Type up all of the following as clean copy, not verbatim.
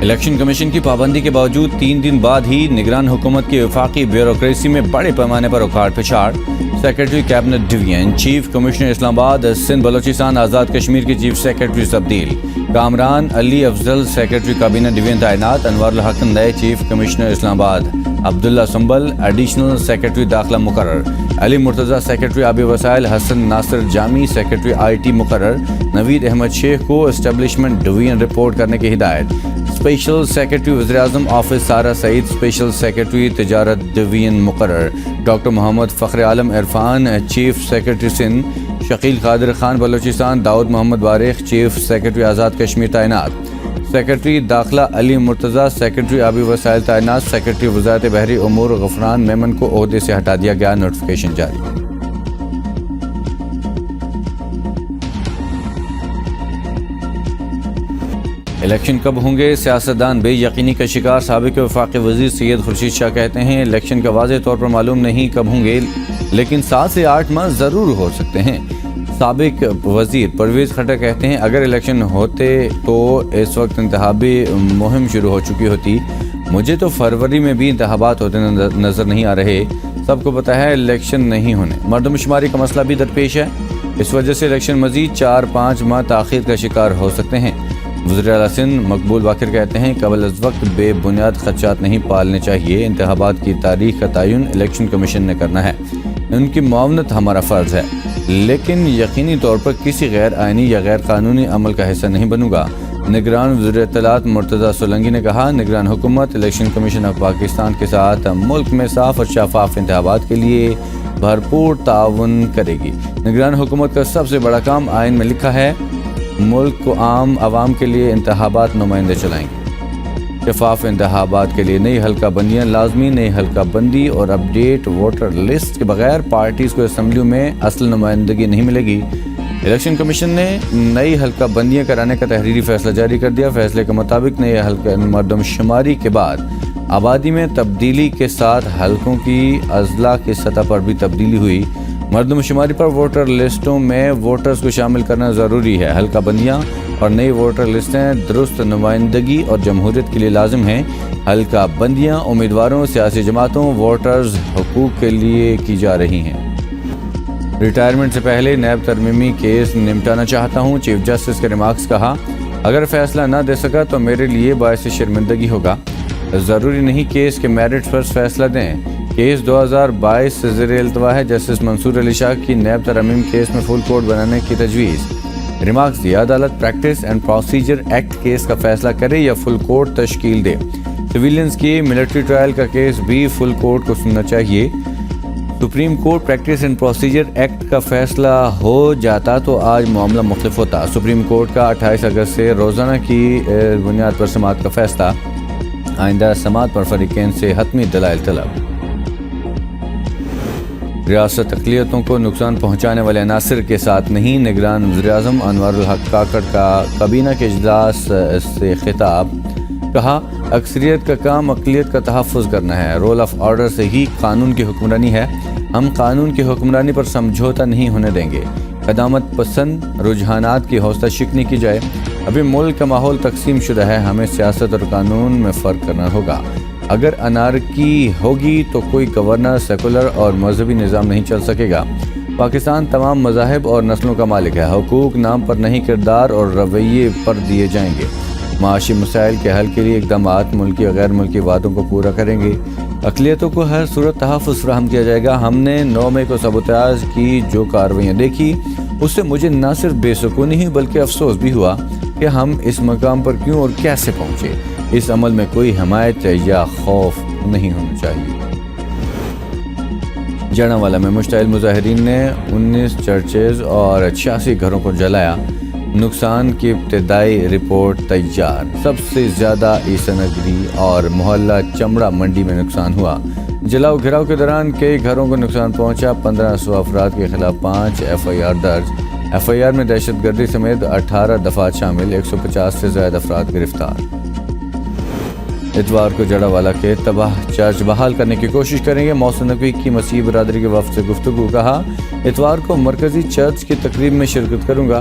Election commission کی پابندی کے باوجود 3 دن بعد ہی نگران حکومت کی وفاقی بیوروکریسی میں بڑے پیمانے پر اکھاڑ پچھاڑ۔ Secretary cabinet division, chief commissioner Islamabad Sindh Balochistan Azad Kashmir کے چیف سیکرٹری تبدیل۔ کامران علی افضل سیکرٹری کابینہ ڈویژن تعینات۔ انوار الحق نئے چیف کمشنر اسلام آباد۔ عبداللہ سنبل ایڈیشنل سیکرٹری داخلہ مقرر۔ علی مرتضیٰ سیکرٹری آبی وسائل۔ حسن ناصر جامی سیکرٹری آئی ٹی مقرر۔ نوید احمد شیخ کو اسٹیبلشمنٹ ڈویژن رپورٹ کرنے کی ہدایت۔ اسپیشل سیکرٹری وزیراعظم آفس سارہ سعید اسپیشل سیکرٹری تجارت ڈویژن مقرر۔ ڈاکٹر محمد فخر عالم عرفان چیف سیکرٹری سندھ۔ شکیل قادر خان بلوچستان۔ داؤد محمد بارق چیف سیکرٹری آزاد کشمیر تعینات۔ سیکرٹری داخلہ علی مرتضیٰ سیکرٹری آبی وسائل تعینات۔ سیکرٹری وزارت بحری امور غفران میمن کو عہدے سے ہٹا دیا گیا، نوٹیفیکیشن جاری۔ الیکشن کب ہوں گے؟ سیاستدان بے یقینی کا شکار۔ سابق وفاقی وزیر سید خورشید شاہ کہتے ہیں الیکشن کا واضح طور پر معلوم نہیں کب ہوں گے، لیکن 7 سے 8 ماہ ضرور ہو سکتے ہیں۔ سابق وزیر پرویز خٹک کہتے ہیں اگر الیکشن ہوتے تو اس وقت انتخابی مہم شروع ہو چکی ہوتی۔ مجھے تو فروری میں بھی انتخابات ہوتے نظر نہیں آ رہے۔ سب کو پتہ ہے الیکشن نہیں ہونے۔ مردم شماری کا مسئلہ بھی درپیش ہے، اس وجہ سے الیکشن مزید 4-5 ماہ تاخیر کا شکار ہو سکتے ہیں۔ وزیر اعلیٰ سندھ مقبول باقر کہتے ہیں قبل از وقت بے بنیاد خدشات نہیں پالنے چاہیے۔ انتخابات کی تاریخ کا تعین الیکشن کمیشن نے کرنا ہے، ان کی معاونت ہمارا فرض ہے، لیکن یقینی طور پر کسی غیر آئینی یا غیر قانونی عمل کا حصہ نہیں بنوں گا۔ نگران وزیر اطلاعات مرتضیٰ سولنگی نے کہا نگران حکومت الیکشن کمیشن آف پاکستان کے ساتھ ملک میں صاف اور شفاف انتخابات کے لیے بھرپور تعاون کرے گی۔ نگران حکومت کا سب سے بڑا کام آئین میں لکھا ہے، ملک کو عام عوام کے لیے انتخابات نمائندے چلائیں گے۔ شفاف انتخابات کے لیے نئی حلقہ بندیاں لازمی۔ نئی حلقہ بندی اور اپڈیٹ ووٹر لسٹ کے بغیر پارٹیز کو اسمبلیوں میں اصل نمائندگی نہیں ملے گی۔ الیکشن کمیشن نے نئی حلقہ بندیاں کرانے کا تحریری فیصلہ جاری کر دیا۔ فیصلے کے مطابق نئی حلقہ مردم شماری کے بعد آبادی میں تبدیلی کے ساتھ حلقوں کی اضلاع کی سطح پر بھی تبدیلی ہوئی۔ مردم شماری پر ووٹر لسٹوں میں ووٹرز کو شامل کرنا ضروری ہے۔ حلقہ بندیاں اور نئی ووٹر لسٹیں درست نمائندگی اور جمہوریت کے لیے لازم ہیں۔ حلقہ بندیاں امیدواروں، سیاسی جماعتوں، ووٹرز حقوق کے لیے کی جا رہی ہیں۔ ریٹائرمنٹ سے پہلے نیب ترمیمی کیس نمٹانا چاہتا ہوں، چیف جسٹس کے ریمارکس۔ کہا اگر فیصلہ نہ دے سکا تو میرے لیے باعث شرمندگی ہوگا، ضروری نہیں کیس کے میرٹ پر فیصلہ دیں۔ کیس 2022 سے زیر التوا ہے۔ جسٹس منصور علی شاہ کی نیب ترمیم کیس میں فل کورٹ بنانے کی تجویز۔ ریمارکس دیا عدالت practice and procedure act case کا فیصلہ کرے یا فل کورٹ تشکیل دے۔ سویلینس کی ملٹری ٹرائل کا کیس بھی فل کورٹ کو سننا چاہیے۔ Supreme court practice and procedure act کا فیصلہ ہو جاتا تو آج معاملہ مختلف ہوتا۔ سپریم کورٹ کا 28 اگست سے روزانہ کی بنیاد پر سماعت کا فیصلہ۔ آئندہ سماعت پر فریقین سے حتمی دلائل طلب۔ ریاست اقلیتوں کو نقصان پہنچانے والے عناصر کے ساتھ نہیں، نگران وزیراعظم انوار الحق کاکڑ کا کابینہ کے اجلاس سے خطاب۔ کہا اکثریت کا کام اقلیت کا تحفظ کرنا ہے، رول آف آرڈر سے ہی قانون کی حکمرانی ہے، ہم قانون کی حکمرانی پر سمجھوتہ نہیں ہونے دیں گے۔ قدامت پسند رجحانات کی حوصلہ شکنی کی جائے، ابھی ملک کا ماحول تقسیم شدہ ہے، ہمیں سیاست اور قانون میں فرق کرنا ہوگا۔ اگر انارکی ہوگی تو کوئی گورنر، سیکولر اور مذہبی نظام نہیں چل سکے گا۔ پاکستان تمام مذاہب اور نسلوں کا مالک ہے، حقوق نام پر نہیں کردار اور رویے پر دیے جائیں گے۔ معاشی مسائل کے حل کے لیے اقدامات ملکی اور غیر ملکی وعدوں کو پورا کریں گے۔ اقلیتوں کو ہر صورت تحفظ فراہم کیا جائے گا۔ ہم نے 9 مئی کو سبوتاژ کی جو کارروائیاں دیکھی اس سے مجھے نہ صرف بے سکونی ہی بلکہ افسوس بھی ہوا کہ ہم اس مقام پر کیوں اور کیسے پہنچے۔ اس عمل میں کوئی حمایت یا خوف نہیں ہونا چاہیے۔ جڑاوالا میں مشتعل مظاہرین نے 19 چرچز اور 86 گھروں کو جلایا۔ نقصان کی ابتدائی رپورٹ تیار۔ سب سے زیادہ عیسی نگری اور محلہ چمڑا منڈی میں نقصان ہوا۔ جلاؤ گھراؤ کے دوران کئی گھروں کو نقصان پہنچا۔ 1500 افراد کے خلاف 5 FIR درج۔ FIR میں دہشت گردی سمیت 18 دفعات شامل، 150 سے زائد افراد گرفتار۔ اتوار کو جڑاوالا کے تباہ چرچ بحال کرنے کی کوشش کریں گے، محسن نقوی کی مسیحی برادری کے وفد سے گفتگو۔ کہا اتوار کو مرکزی چرچ کی تقریب میں شرکت کروں گا،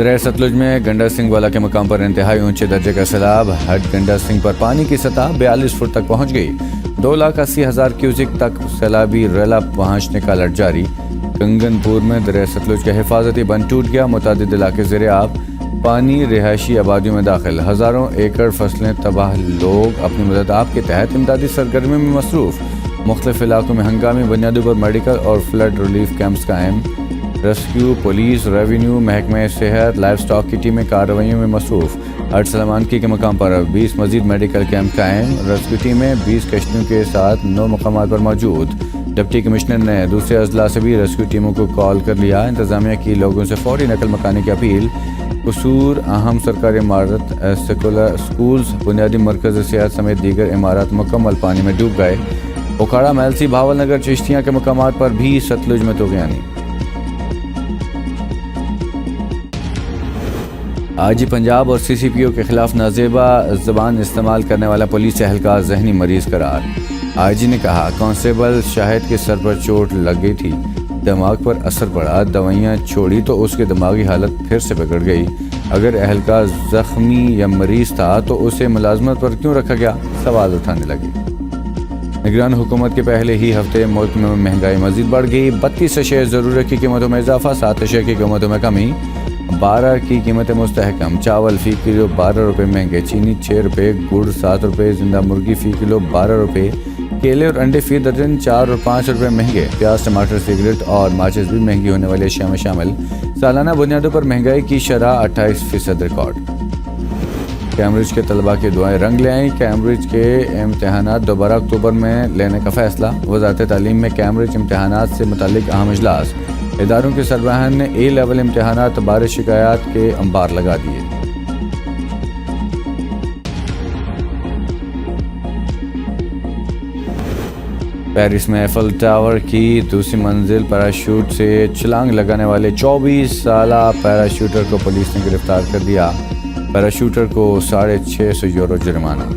دریا ستلج میں گنڈا سنگھ والا کے مقام پر انتہائی اونچے درجے کا سیلاب. ہٹ گنڈا سنگھ پر پانی کی سطح 42 فٹ تک پہنچ گئی. 2,80,000 کیوسک تک سیلابی ریلا پہنچنے کا الرٹ جاری. کنگن پور میں دریا ستلج کا حفاظتی بند ٹوٹ گیا. متعدد علاقے زیر آب. پانی رہائشی آبادیوں میں داخل. ہزاروں ایکڑ فصلیں تباہ. لوگ اپنی مدد آپ کے تحت امدادی سرگرمیوں میں مصروف. مختلف علاقوں میں ہنگامی بنیادوں پر میڈیکل اور فلڈ ریلیف کیمپس قائم. ریسکیو، پولیس، ریونیو، محکمہ صحت، لائف سٹاک کی ٹیمیں کارروائیوں میں مصروف. ہٹ سلامانکی کے مقام پر 20 مزید میڈیکل کیمپ قائم. ریسکیو ٹیمیں 20 کشتیوں کے ساتھ 9 مقامات پر موجود. ڈپٹی کمشنر نے دوسرے اضلاع سے بھی ریسکیو ٹیموں کو کال کر لیا. انتظامیہ کی لوگوں سے فوری نقل مکانی کی اپیل. قصور، اہم سرکاری عمارت، سکولز، بنیادی مرکز صحت سمیت دیگر عمارات مکمل پانی میں ڈوب گئے. اوکھاڑا، میلسی، بھاول نگر، چشتیاں کے مقامات پر بھی ستلج میں طغیانی. آئی جی پنجاب اور سی سی پی او کے خلاف نازیبا زبان استعمال کرنے والا پولیس اہلکار ذہنی مریض قرار. آئی جی نے کہا کانسٹیبل شاہد کے سر پر چوٹ لگ گئی تھی، دماغ پر اثر پڑا، دوائیاں چھوڑی تو اس کی دماغی حالت پھر سے بگڑ گئی. اگر اہلکار زخمی یا مریض تھا تو اسے ملازمت پر کیوں رکھا گیا؟ سوال اٹھانے لگے. نگران حکومت کے پہلے ہی ہفتے ملک میں مہنگائی مزید بڑھ گئی. 32 اشیاء ضرورت کی قیمتوں میں اضافہ، 7 اشیاء کی قیمتوں میں کمی. 12 کی قیمتیں مستحکم. چاول فی کلو 12 روپے مہنگے، چینی 6 روپے، گڑ 7 روپے، زندہ مرغی فی کلو 12 روپے، کیلے اور انڈے فی درجن 4 اور 5 روپے مہنگے. پیاز، ٹماٹر، سگریٹ اور ماچس بھی مہنگی ہونے والی اشیاء میں شامل. سالانہ بنیادوں پر مہنگائی کی شرح 28% ریکارڈ. کیمبرج کے طلباء کی دعائیں رنگ لے آئیں. کیمبرج کے امتحانات دوبارہ اکتوبر میں لینے کا فیصلہ. وزارت تعلیم میں کیمبرج امتحانات سے متعلق اہم اجلاس. اداروں کے سربراہان نے اے لیول امتحانات بارے شکایات کے انبار لگا دیے. پیرس میں ایفل ٹاور کی دوسری منزل پیراشوٹ سے چھلانگ لگانے والے 24 سالہ پیراشوٹر کو پولیس نے گرفتار کر دیا. پیراشوٹر کو 650 یورو جرمانہ.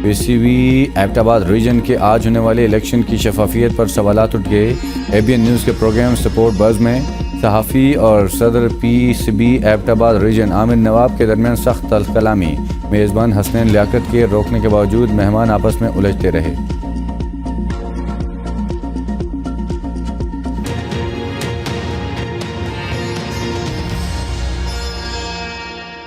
پی سی بی ایبٹ آباد ریجن کے آج ہونے والے الیکشن کی شفافیت پر سوالات اٹھ گئے. اے بی این نیوز کے پروگرام سپورٹ بز میں صحافی اور صدر پی سی بی ایبٹ آباد ریجن عامر نواب کے درمیان سخت تلخ کلامی. میزبان حسنین لیاقت کے روکنے کے باوجود مہمان آپس میں الجھتے رہے.